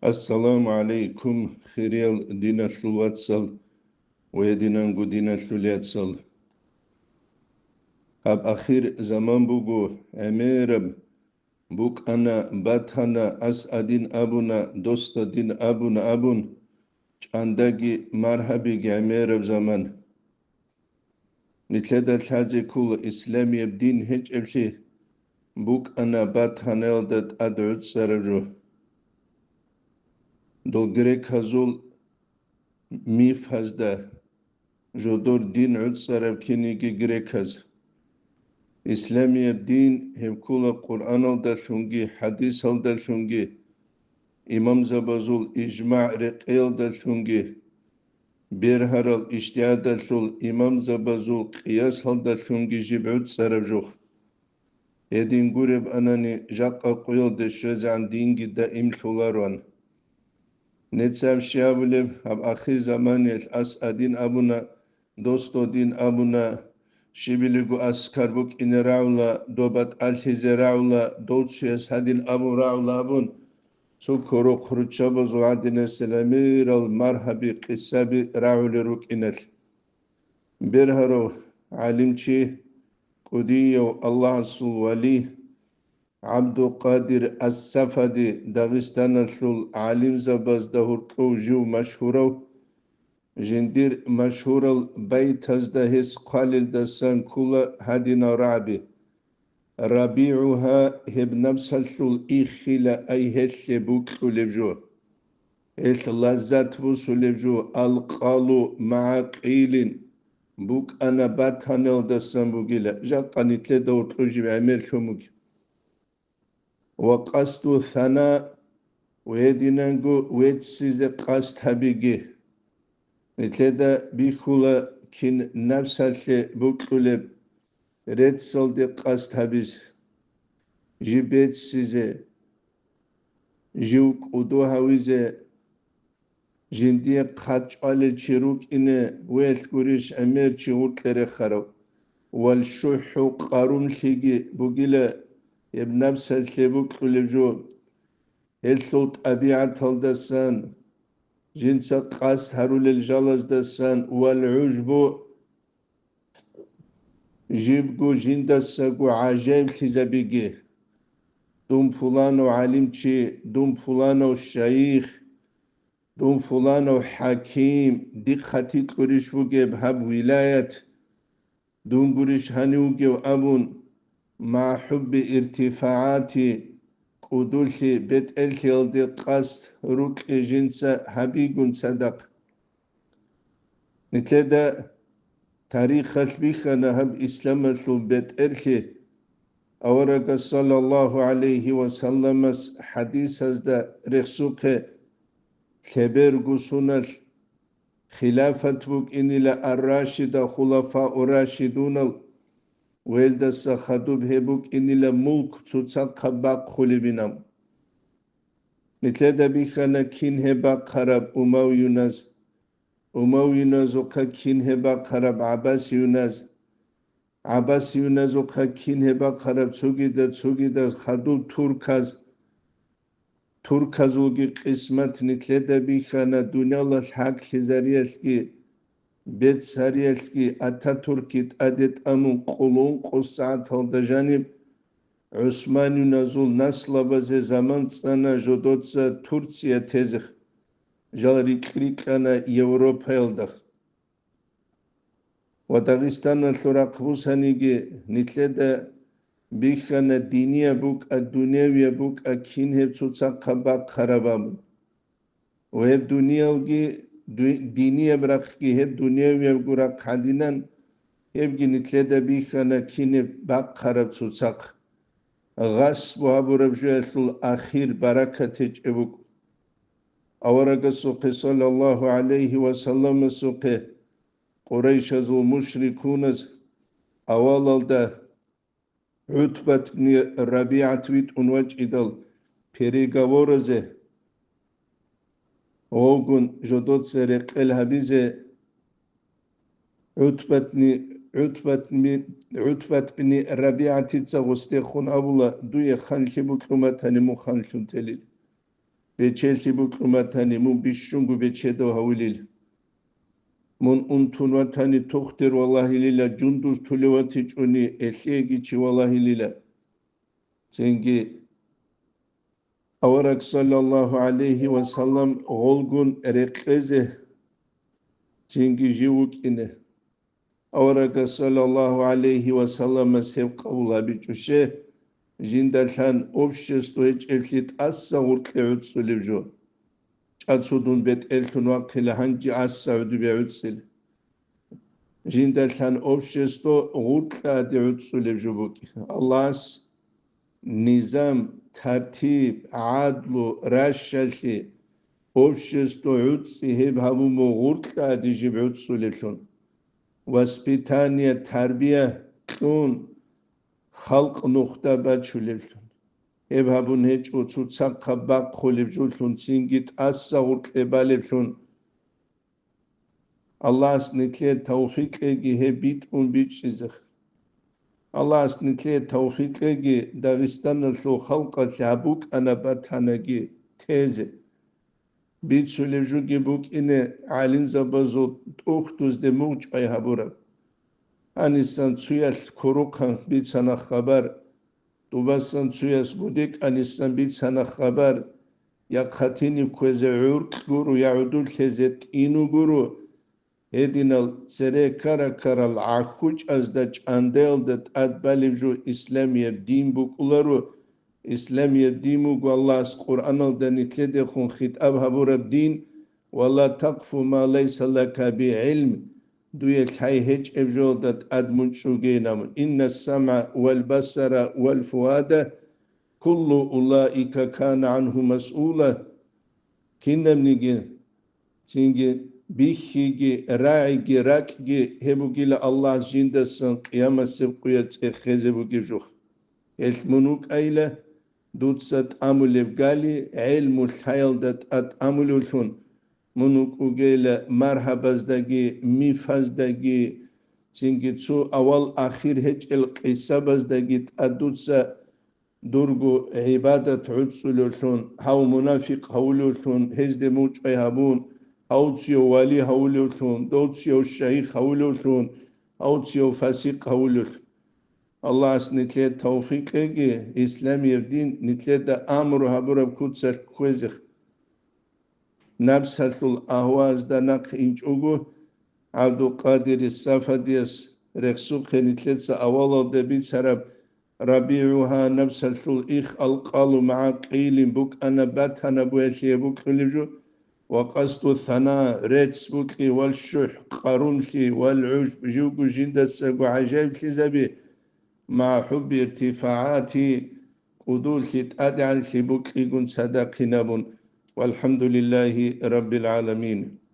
Assalamu alaikum, khiriyal dina shulwatsal, wedinangu dina shulyatsal. Ab akhir zaman bugu, emirab, buk ana bathana as adin abuna, dosta din abuna abun, andagi marhabi emirab zaman. Nitleda thazi kul islami din hiç evşi, buk ana bathanel dat adut saraju. Dolgre kazul mif hazda. Jodor din utsarab kinigi grekaz. İslamiye din hevkula Kur'an alda şungi, hadis alda şungi, İmam Zabazul icma' reqel da şungi, berharal iştihada şul İmam Zabazul qiyas halda şungi jib utsarab juh. Edin gureb anani jaqqa qoyol de şözan dingi da imşularvan. Netsav şiabulev ab akhir zamaniyel as adin abuna, dosto din abuna, şibiligu askar buk ine raula, dobat alhize raula, dolçuyes hadin abu raula abun, su kuru kuruçaboz adine selamir al marhabi qissabi rauli ruk inel. Birharo alimçi, kudiyo Allah sul vali, Abdülkadir As-Safadi Dağıstan'a şul alim zabaz dahurqov jiv maşhurav jindir maşhural baytazda his qalil dasan kula hadina rabi rabi'uha heb nafsal şul ikhila ay helle buklu levjo el lazzat bu sulevjo al qalu ma'a qilin buk ana bathanel dasan bugila jaqanitle dahurqov jiv amel şomuk وقصد ثنا ويدينانغو ويتسيز قصد هبيجي نتلدا بيخولا كين نفسالش بوكولب ريتسل دي قصد هبيز جيبيت سيزي جيوك ودو هاويزي جندي قاچ على چيروك إنه ويل قريش أمير چيوك لرخارو والشوح قارون لغي بوغيلا يبنفس الشبك لجو الصوت أبيعت هالدسان جنس قاس هرول الجلس دسان والعجب جيبقو جندسقو عجيب خزبيجي دوم فلانو علمشي دوم فلانو شيخ دوم فلانو حكيم دي خطيط قريش وجيب هب ولاية دوم قريش هنوجي وأبون مع حب ارتفاعات قدولي بيت الخيل قصد روك جنسة حبيقون صدق نتلدا تاريخ البيخة نهب إسلام بيت الخيل أورق صلى الله عليه وسلم حديث هذا رخصوك خبر قصونا خلافة بك إن الراشدة خلفاء راشدون ويلدا سخدوب هبوك إني لملك تتصق باق خلبنام نتلدا بيخانا كين هباق خراب أمو يوناز وقا كين هباق خراب عباس يوناز وقا كين هباق خراب تسوغيدا خدوب تركز وغي قسمت نتلدا بيخانا دنيا الله الحق خزاريالكي بيت ساريالكي أتاتوركيت أدت أمون قولون قصات هالدا جانب عثمان ينازول نسل بزي زمان سنة جودوتسا ترسيا تزخ جال ريكانا يوروبا يلدخ وداغستان الثراق بوسانيجي نتلدا بيخانا دينيا بوك الدنيا بوك أكين هب تساق باق خرابام وهب دنيا diniye bırak ki hep dünya ve bırak hadinan hep ginitlede bir kana kine bak karab tutsak gas bu haburabjul ahir barakat çabuk avaraga suqi sallallahu aleyhi ve sellem suqi Quraysh azul müşrikunas avalalda Utbat ibn Rabi'at vit unvac idal perigavoraze Ogun jodot serek el habize عتبت بن ربيعة تغستي خون أبولا دوية خانشي بكرمة تاني مخانشون تليل beçelti bukrumatani mun bişşungu beçedo havlil. Mun untun vatani tohtir vallahi lila cunduz tulevati çuni ehliyegi çi vallahi lila. Cengi avarak sallallahu aleyhi ve sellem olgun erekleze cengi jivuk ine. Avarak sallallahu aleyhi ve sellem sevkavla biçuşe jindalhan obşesto hiç evlit assa urtle utsulivjo. Çatsudun bet eltun vakile hangi assa ödü be utsil. Jindalhan obşesto urtla de utsulivjo buki. Allah's nizam, tertib, adlu, raşşalli, obşesto utsi hep havumu urtla de jib utsulivjon. Vaspitaniye, terbiye, tun, halk nokta baçulivjon. Hep habun hiç o tutsak kabak kolivjulun singit assa urtlebalivjon. Allah's nitle tevfik egi hebit un biçizih. Allah's nitle tevfik egi Dağistan'ın şu halka şabuk anabatanagi teze. Bit sülevju gibuk ine alin zabazo uhtuz de muçay habura. Anisan tsuyal korukan bit sana haber. Dubasan tsuyas gudik anisan bit sana haber. Ya katini kweze urk guru yaudul kezet inu guru. Edinal sere kara karal ahuç azdaç andeldet adbalivju İslamiye din bukularu İslamiye din bu Allah's Kur'an'al denitlede khun khitab habura din valla takfu ma leysa laka bi ilm duye hay hiç evjoldat admun şugeynam inna sam'a vel basara vel fuada kullu ulaika kana anhu mas'ula kindemnigi çünkü bihigi, ra'igi, rakgi, hebugile Allah jindasan, kıyamet sevkuyat eheze bugijuh. Elmunuk ayle, dutsat amulev gali, ilmul hayaldat at amululhun. Munuk ugeyle marhabazdagi, mifazdagi, çünkü su aval ahir hiç el kısabazdagi adutsa durgu ibadet utsululhun, hav munafik havululhun, hezde muçay habun, Autsio wali havululun, dotsio şeyh havululun, autsio fasik havulul. Allah's nitle tevfik egi, İslamiye din nitle de amru habura kutsal kwezih. Nabsatul ahvaz da nak inç ugu, Abdul Qadir Safadiyas, Reksuk nitletsa avala de bit sarab, Rabi'uha nabsatul ikh alqalu ma'a qilin buk ana batana bu eşiye buk kılıcı, وقصد الثناء ريتس بوكي والشح قارونكي والعجب جوجو جندس وعجائب كذبي مع حب ارتفاعاتي قدول تأدعى الكبوكي صدق نبون والحمد لله رب العالمين